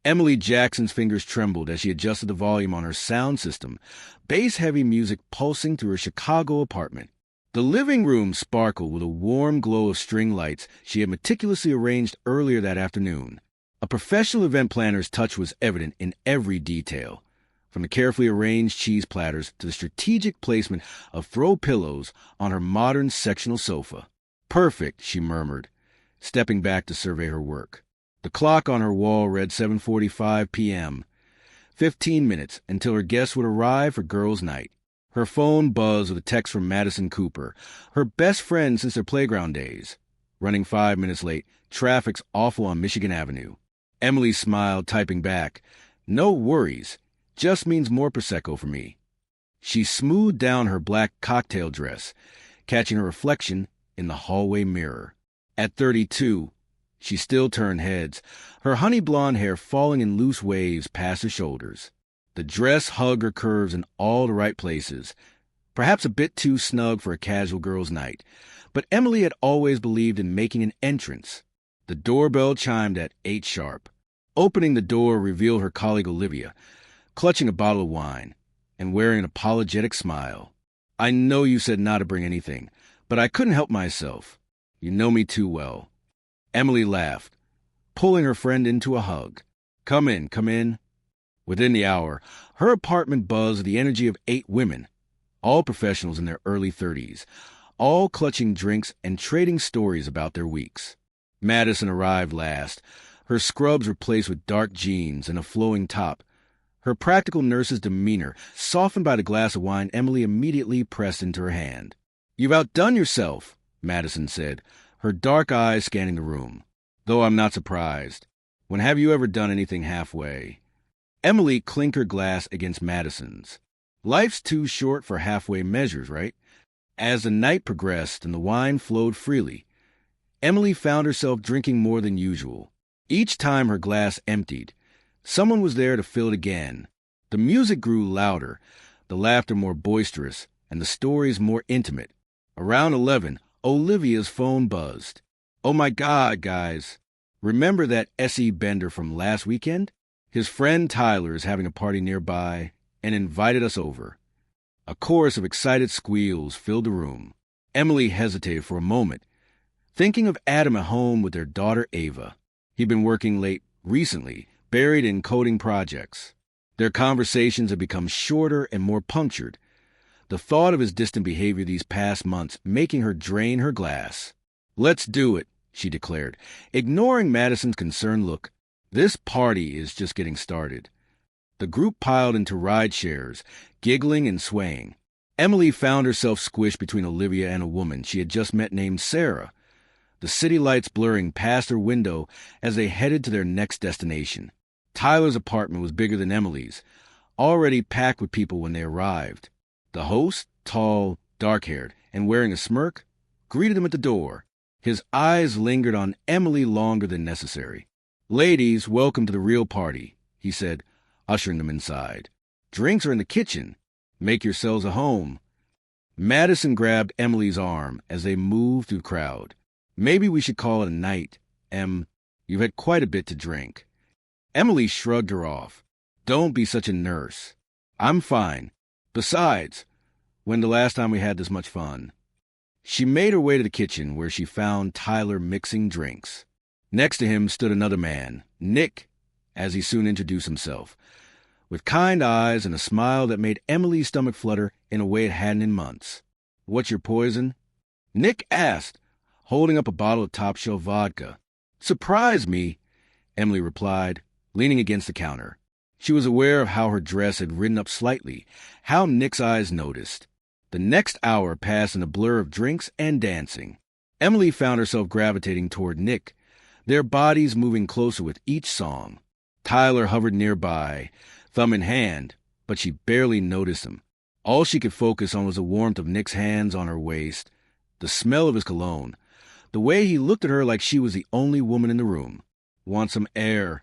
Emily Jackson's fingers trembled as she adjusted the volume on her sound system, bass-heavy music pulsing through her Chicago apartment. The living room sparkled with a warm glow of string lights she had meticulously arranged earlier that afternoon. A professional event planner's touch was evident in every detail, from the carefully arranged cheese platters to the strategic placement of throw pillows on her modern sectional sofa. "Perfect," she murmured, stepping back to survey her work. The clock on her wall read 7:45 p.m., 15 minutes until her guests would arrive for girls' night. Her phone buzzed with a text from Madison Cooper, her best friend since their playground days. Running 5 minutes late, traffic's awful on Michigan Avenue. Emily smiled, typing back, "No worries, just means more Prosecco for me." She smoothed down her black cocktail dress, catching her reflection in the hallway mirror. At 32, she still turned heads, her honey blonde hair falling in loose waves past her shoulders. The dress hugged her curves in all the right places, perhaps a bit too snug for a casual girls' night, but Emily had always believed in making an entrance. The doorbell chimed at 8 sharp. Opening the door revealed her colleague Olivia, clutching a bottle of wine and wearing an apologetic smile. "I know you said not to bring anything, but I couldn't help myself. You know me too well." Emily laughed, pulling her friend into a hug. Come in, come in." Within the hour, her apartment buzzed with the energy of 8 women, all professionals in their early 30s, all clutching drinks and trading stories about their weeks. Madison arrived last, her scrubs replaced with dark jeans and a flowing top. Her practical nurse's demeanor softened by the glass of wine Emily immediately pressed into her hand. "You've outdone yourself," Madison said, her dark eyes scanning the room. "Though I'm not surprised. When have you ever done anything halfway?" Emily clinked her glass against Madison's. Life's too short for halfway measures, right? As the night progressed and the wine flowed freely, Emily found herself drinking more than usual. Each time her glass emptied, someone was there to fill it again. The music grew louder, the laughter more boisterous, and the stories more intimate. Around 11, Olivia's phone buzzed. "Oh my God, guys. Remember that S.E. Bender from last weekend? His friend Tyler is having a party nearby and invited us over." A chorus of excited squeals filled the room. Emily hesitated for a moment, thinking of Adam at home with their daughter Ava. He'd been working late recently, buried in coding projects. Their conversations had become shorter and more punctured, the thought of his distant behavior these past months making her drain her glass. "Let's do it," she declared, ignoring Madison's concerned look. "This party is just getting started." The group piled into ride shares, giggling and swaying. Emily found herself squished between Olivia and a woman she had just met named Sarah, the city lights blurring past her window as they headed to their next destination. Tyler's apartment was bigger than Emily's, already packed with people when they arrived. The host, tall, dark-haired, and wearing a smirk, greeted them at the door. His eyes lingered on Emily longer than necessary. "Ladies, welcome to the real party," he said, ushering them inside. "Drinks are in the kitchen. Make yourselves at home." Madison grabbed Emily's arm as they moved through the crowd. "Maybe we should call it a night, You've had quite a bit to drink." Emily shrugged her off. "Don't be such a nurse. I'm fine. Besides, when the last time we had this much fun?" She made her way to the kitchen where she found Tyler mixing drinks. Next to him stood another man, Nick, as he soon introduced himself, with kind eyes and a smile that made Emily's stomach flutter in a way it hadn't in months. "What's your poison?" Nick asked, holding up a bottle of top-shelf vodka. "Surprise me," Emily replied, leaning against the counter. She was aware of how her dress had ridden up slightly, how Nick's eyes noticed. The next hour passed in a blur of drinks and dancing. Emily found herself gravitating toward Nick, their bodies moving closer with each song. Tyler hovered nearby, thumb in hand, but she barely noticed him. All she could focus on was the warmth of Nick's hands on her waist, the smell of his cologne, the way he looked at her like she was the only woman in the room. "Want some air?"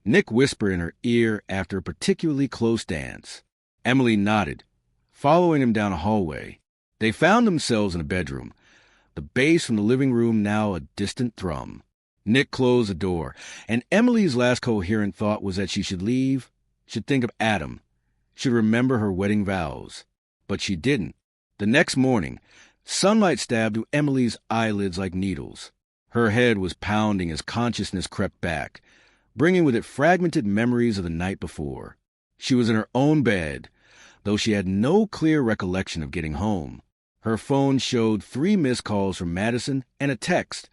Nick whispered in her ear after a particularly close dance. Emily nodded, following him down a hallway. They found themselves in a bedroom, the bass from the living room now a distant thrum. Nick closed the door, and Emily's last coherent thought was that she should leave, should think of Adam, should remember her wedding vows. But she didn't. The next morning, sunlight stabbed through Emily's eyelids like needles. Her head was pounding as consciousness crept back, bringing with it fragmented memories of the night before. She was in her own bed, though she had no clear recollection of getting home. Her phone showed 3 missed calls from Madison and a text.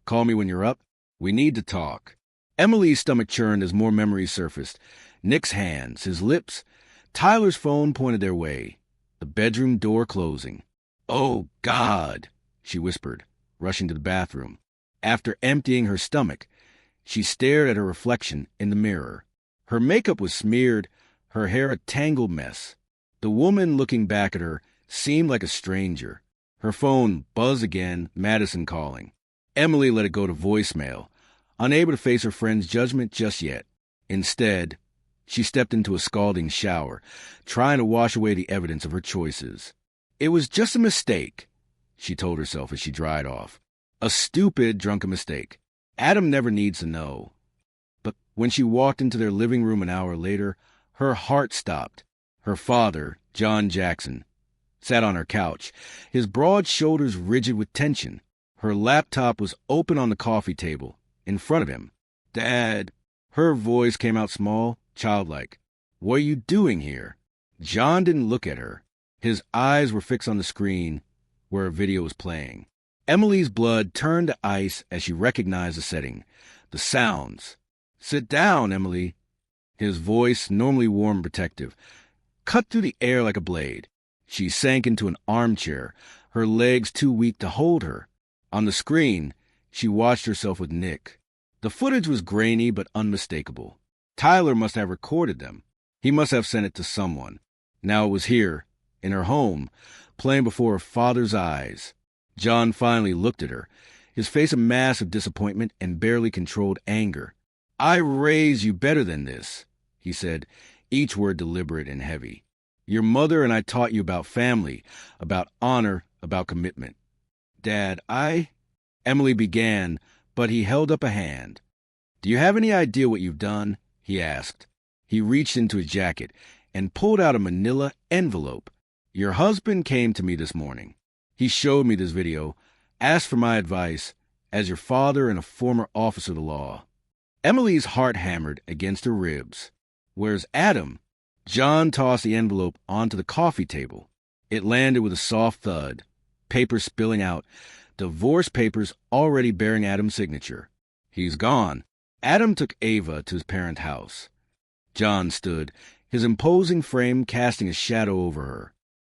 "Call me when you're up. We need to talk." Emily's stomach churned as more memories surfaced. Nick's hands, his lips. Tyler's phone pointed their way. The bedroom door closing. "Oh, God," she whispered, rushing to the bathroom. After emptying her stomach, she stared at her reflection in the mirror. Her makeup was smeared, her hair a tangled mess. The woman looking back at her seemed like a stranger. Her phone buzzed again, Madison calling. Emily let it go to voicemail, unable to face her friend's judgment just yet. Instead, she stepped into a scalding shower, trying to wash away the evidence of her choices. It was just a mistake, she told herself as she dried off. A stupid, drunken mistake. Adam never needs to know. But when she walked into their living room an hour later, her heart stopped. Her father, John Jackson, sat on her couch, his broad shoulders rigid with tension. Her laptop was open on the coffee table, in front of him. "Dad." Her voice came out small, childlike. "What are you doing here?" John didn't look at her. His eyes were fixed on the screen where a video was playing. Emily's blood turned to ice as she recognized the setting, the sounds. "Sit down, Emily." His voice, normally warm and protective, cut through the air like a blade. She sank into an armchair, her legs too weak to hold her. On the screen, she watched herself with Nick. The footage was grainy but unmistakable. Tyler must have recorded them. He must have sent it to someone. Now it was here, in her home, playing before her father's eyes. John finally looked at her, his face a mask of disappointment and barely controlled anger. "I raised you better than this," he said, each word deliberate and heavy. "Your mother and I taught you about family, about honor, about commitment." "Dad, Emily began, but he held up a hand. "Do you have any idea what you've done?" he asked. He reached into his jacket and pulled out a manila envelope. "Your husband came to me this morning. He showed me this video, asked for my advice, as your father and a former officer of the law." Emily's heart hammered against her ribs. "Where's Adam?" John tossed the envelope onto the coffee table. It landed with a soft thud, paper spilling out, divorce papers already bearing Adam's signature. "He's gone." Adam took Ava to his parent house. John stood, his imposing frame casting a shadow over her.